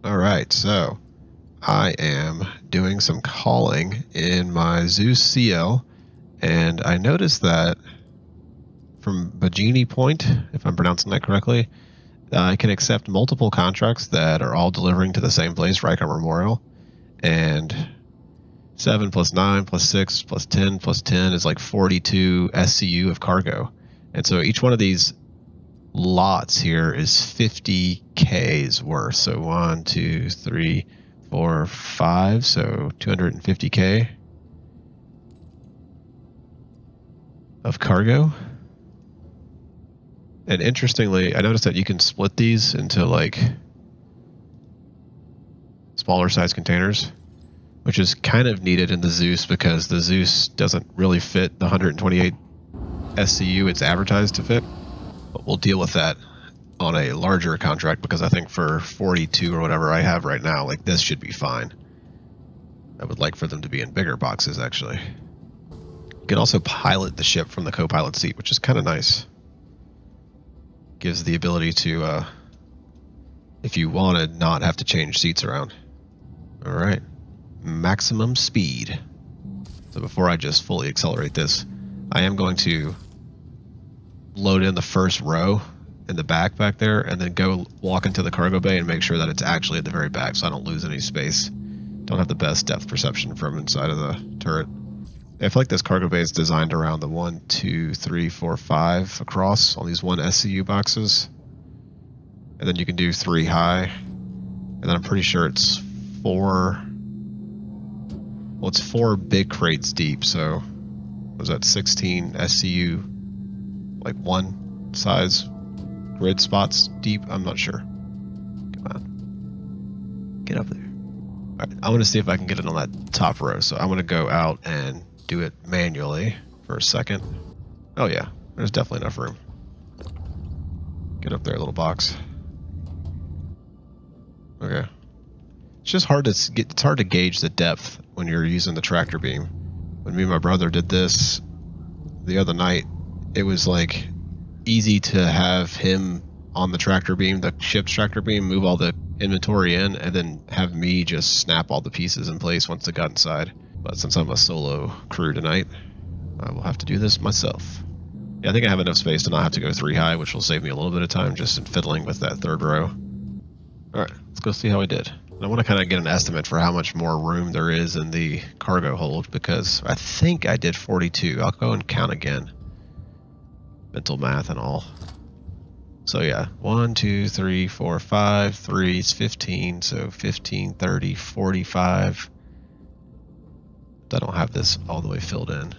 All right, so I am doing some calling in my Zeus CL, and I noticed that from Bajini Point, if I'm pronouncing that correctly, I can accept multiple contracts that are all delivering to the same place, Riker Memorial, and 7 plus 9 plus 6 plus 10 plus 10 is like 42 SCU of cargo. And so each one of these lots here is 50K's worth. So 1, 2, 3, 4, 5. So 250K of cargo. And interestingly, I noticed that you can split these into like smaller size containers, which is kind of needed in the Zeus because the Zeus doesn't really fit the 128 SCU it's advertised to fit. But we'll deal with that on a larger contract because I think for 42 or whatever I have right now, like this should be fine. I would like for them to be in bigger boxes, actually. You can also pilot the ship from the co-pilot seat, which is kind of nice. Gives the ability to, if you want to, not have to change seats around. All right. Maximum speed. So before I just fully accelerate this, I am going to load in the first row in the back there and then go walk into the cargo bay and make sure that it's actually at the very back so I don't lose any space. Don't have the best depth perception from inside of the turret. I feel like this cargo bay is designed around the 1, 2, 3, 4, 5 across on these 1 SCU boxes. And then you can do 3 high. And then I'm pretty sure it's 4. Well, it's 4 big crates deep, so was that 16 SCU, like 1 size grid spots deep? I'm not sure. Come on. Get up there. All right, I want to see if I can get it on that top row, so I'm going to go out and do it manually for a second. Oh yeah, there's definitely enough room. Get up there, little box. Okay. It's just hard to get. It's hard to gauge the depth when you're using the tractor beam. When me and my brother did this the other night, it was like easy to have him on the tractor beam, the ship's tractor beam, move all the inventory in, and then have me just snap all the pieces in place once it got inside. But since I'm a solo crew tonight, I will have to do this myself. Yeah, I think I have enough space to not have to go 3 high, which will save me a little bit of time just in fiddling with that third row. Alright, let's go see how I did. I want to kind of get an estimate for how much more room there is in the cargo hold, because I think I did 42. I'll go and count again. Mental math and all. So yeah, 1, 2, 3, 4, 5, 3 is 15, so 15, 30, 45. I don't have this all the way filled in.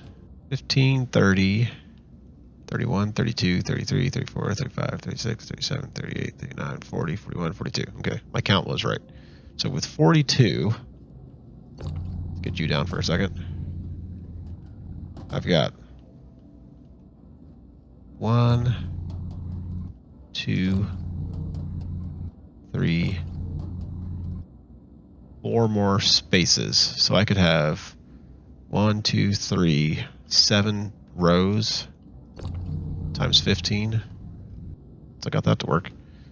15, 30, 31, 32, 33, 34, 35, 36, 37, 38, 39, 40, 41, 42. Okay, my count was right. So with 42, let's get you down for a second. I've got 1, 2, 3, 4 more spaces. So I could have 1, 2, 3, 7 rows times 15. So I got that to work.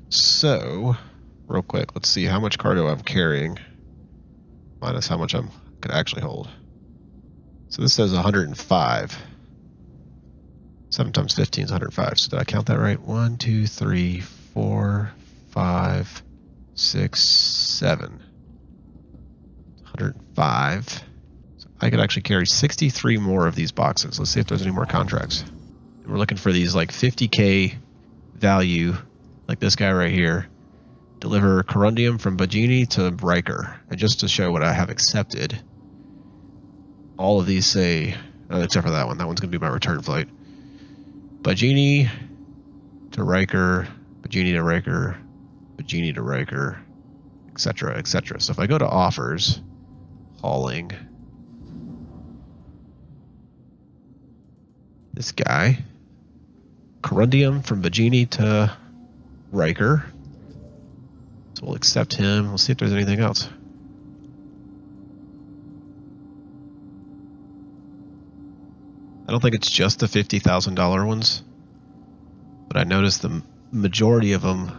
So, real quick, let's see how much cargo I'm carrying minus how much I could actually hold. So this says 105. 7 times 15 is 105. So did I count that right? 1, 2, 3, 4, 5, 6, 7. 105. So I could actually carry 63 more of these boxes. Let's see if there's any more contracts. We're looking for these like 50K value, like this guy right here. Deliver corundium from Bajini to Riker. And just to show what I have accepted, all of these say, except for that one. That one's going to be my return flight. Bajini to Riker, Bajini to Riker, Bajini to Riker, etc., etc. So if I go to offers, hauling, this guy, corundium from Bajini to Riker. So we'll accept him. We'll see if there's anything else. I don't think it's just the $50,000 ones, but I noticed the majority of them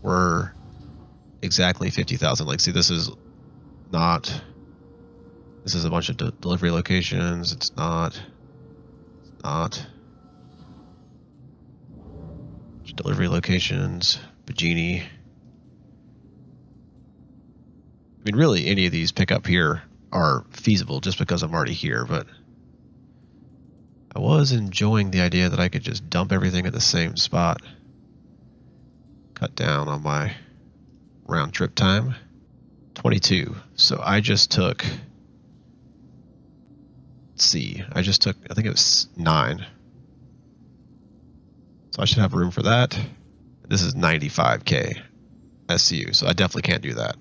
were exactly 50,000. Like, see, this is not. This is a bunch of delivery locations. It's not. Delivery locations. Bajini. I mean, really, any of these pick up here are feasible just because I'm already here, but I was enjoying the idea that I could just dump everything at the same spot. Cut down on my round trip time. 22. So I just took, let's see, I think it was 9. So I should have room for that. This is 95K SCU, so I definitely can't do that.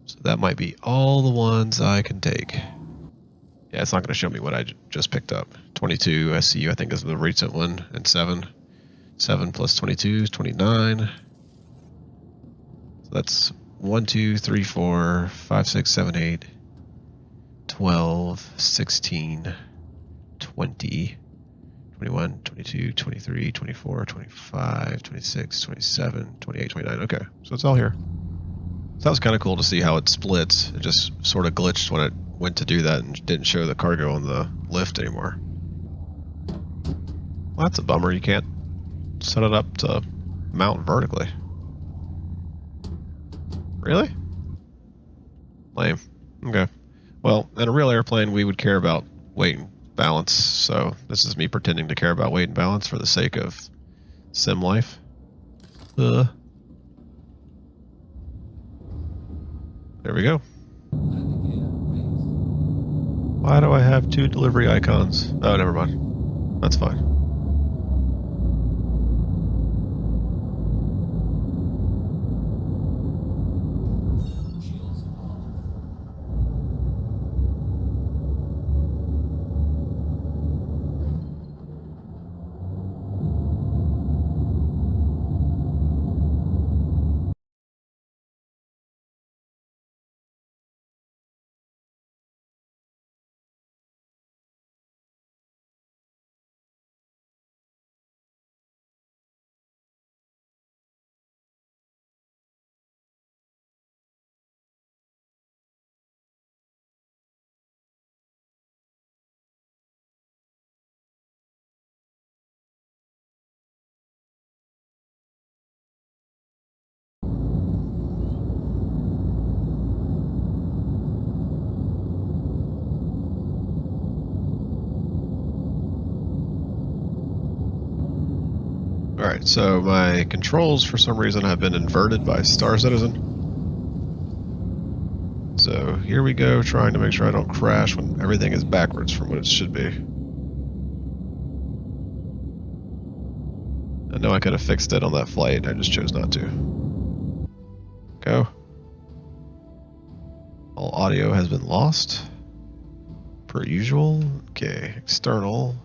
So that might be all the ones I can take. Yeah, it's not going to show me what I just picked up. 22 SCU, I think, is the recent one, and 7. 7 plus 22 is 29. So that's 1, 2, 3, 4, 5, 6, 7, 8, 12, 16, 20, 21, 22, 23, 24, 25, 26, 27, 28, 29. Okay, so it's all here. So that was kind of cool to see how it splits. It just sort of glitched when it went to do that and didn't show the cargo on the lift anymore. Well, that's a bummer. You can't set it up to mount vertically. Really? Lame. Okay. Well, in a real airplane, we would care about weight and balance, so this is me pretending to care about weight and balance for the sake of sim life. There we go. Why do I have 2 delivery icons? Oh, never mind. That's fine. Alright, so my controls for some reason have been inverted by Star Citizen. So here we go, trying to make sure I don't crash when everything is backwards from what it should be. I know I could have fixed it on that flight, I just chose not to. Go. All audio has been lost. Per usual. Okay, external.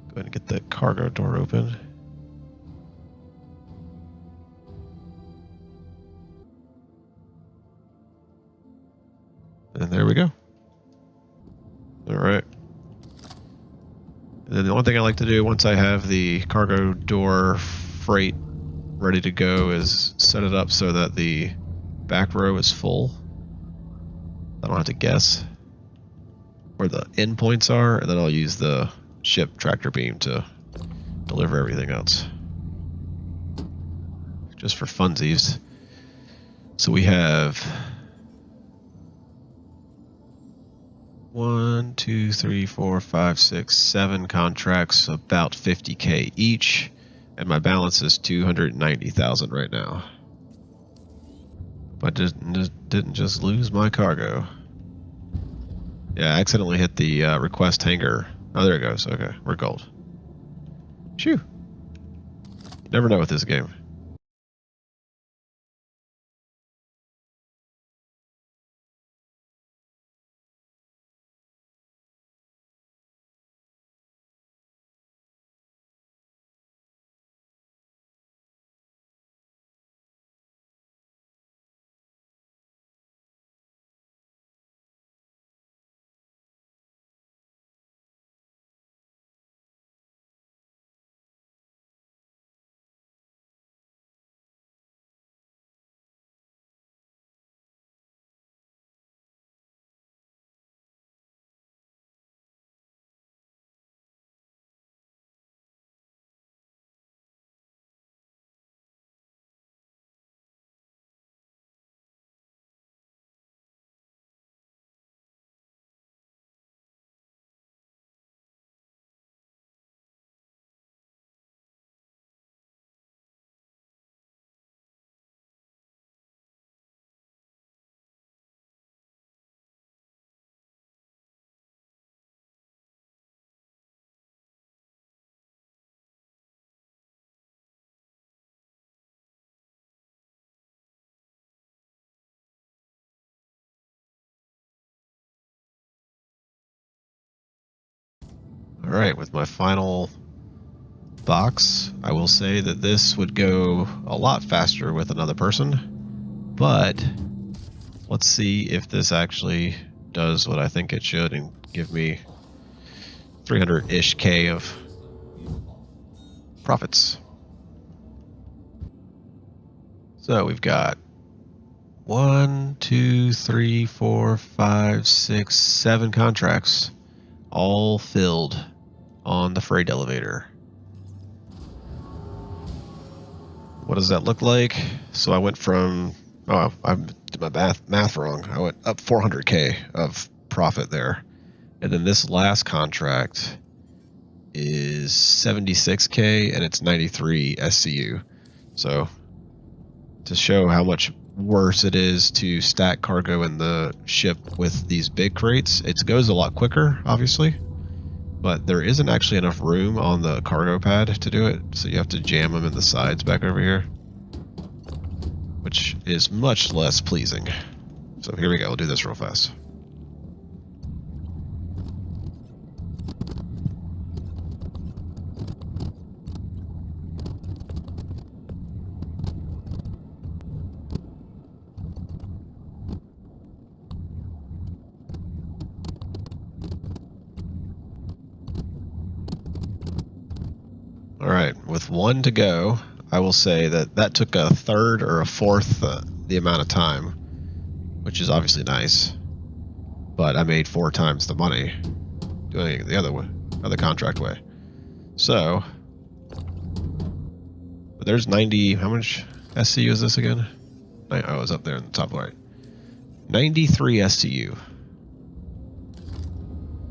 Go ahead and get the cargo door open. And there we go. Alright. And then the only thing I like to do once I have the cargo door freight ready to go is set it up so that the back row is full. I don't have to guess where the endpoints are, and then I'll use the ship tractor beam to deliver everything else. Just for funsies. So we have 1, 2, 3, 4, 5, 6, 7 contracts, about 50K each, and my balance is 290,000 right now. But didn't just lose my cargo. Yeah, I accidentally hit the request hangar. Oh, there it goes. Okay, we're gold. Phew. You never know with this game. Alright, with my final box, I will say that this would go a lot faster with another person, but let's see if this actually does what I think it should and give me 300-ish K of profits. So we've got 1, 2, 3, 4, 5, 6, 7 contracts all filled on the freight elevator. What does that look like? So I went from, I did my math wrong. I went up 400K of profit there. And then this last contract is 76K and it's 93 SCU. So to show how much worse it is to stack cargo in the ship with these big crates, it goes a lot quicker, obviously, but there isn't actually enough room on the cargo pad to do it, so you have to jam them in the sides back over here, which is much less pleasing. So here we go, we'll do this real fast. Alright, with 1 to go, I will say that that took a third or a fourth the amount of time, which is obviously nice, but I made 4 times the money doing it the other way, other contract way. So, but there's 90, how much SCU is this again? Oh, it was up there in the top right. 93 SCU,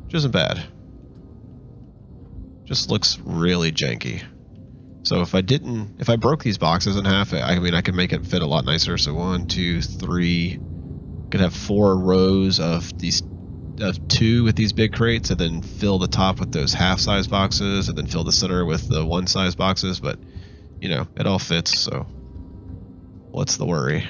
which isn't bad. Just looks really janky. So if I broke these boxes in half, I mean, I could make it fit a lot nicer. So 1, 2, 3, could have 4 rows of 2 with these big crates, and then fill the top with those half-size boxes, and then fill the center with the one-size boxes. But you know, it all fits. So what's the worry?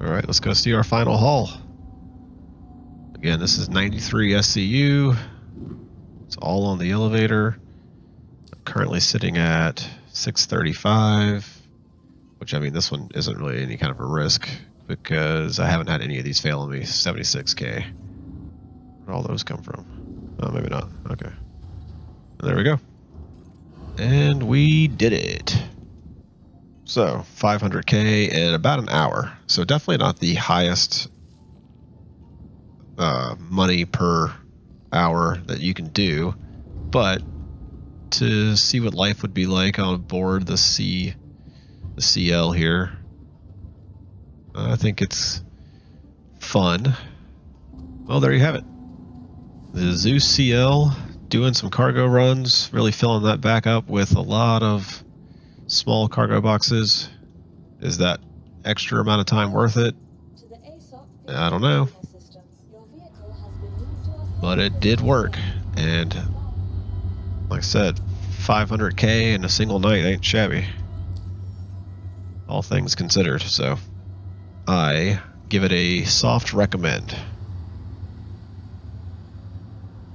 Alright, let's go see our final haul. Again, this is 93 SCU. It's all on the elevator. I'm currently sitting at 635, which, I mean, this one isn't really any kind of a risk because I haven't had any of these fail on me. 76K. Where'd all those come from? Oh, maybe not. Okay. And there we go. And we did it. So 500K in about an hour. So definitely not the highest money per hour that you can do, but to see what life would be like on board the CL here, I think it's fun. Well, there you have it. The Zeus CL doing some cargo runs, really filling that back up with a lot of small cargo boxes. Is that extra amount of time worth it? I don't know. But it did work. And like I said, 500K in a single night ain't shabby, all things considered. So I give it a soft recommend.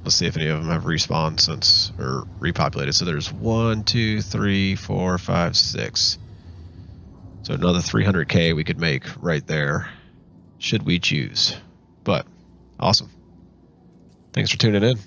Let's see if any of them have respawned since, or repopulated. So there's 1, 2, 3, 4, 5, 6. So another 300K we could make right there, should we choose. But awesome. Thanks for tuning in.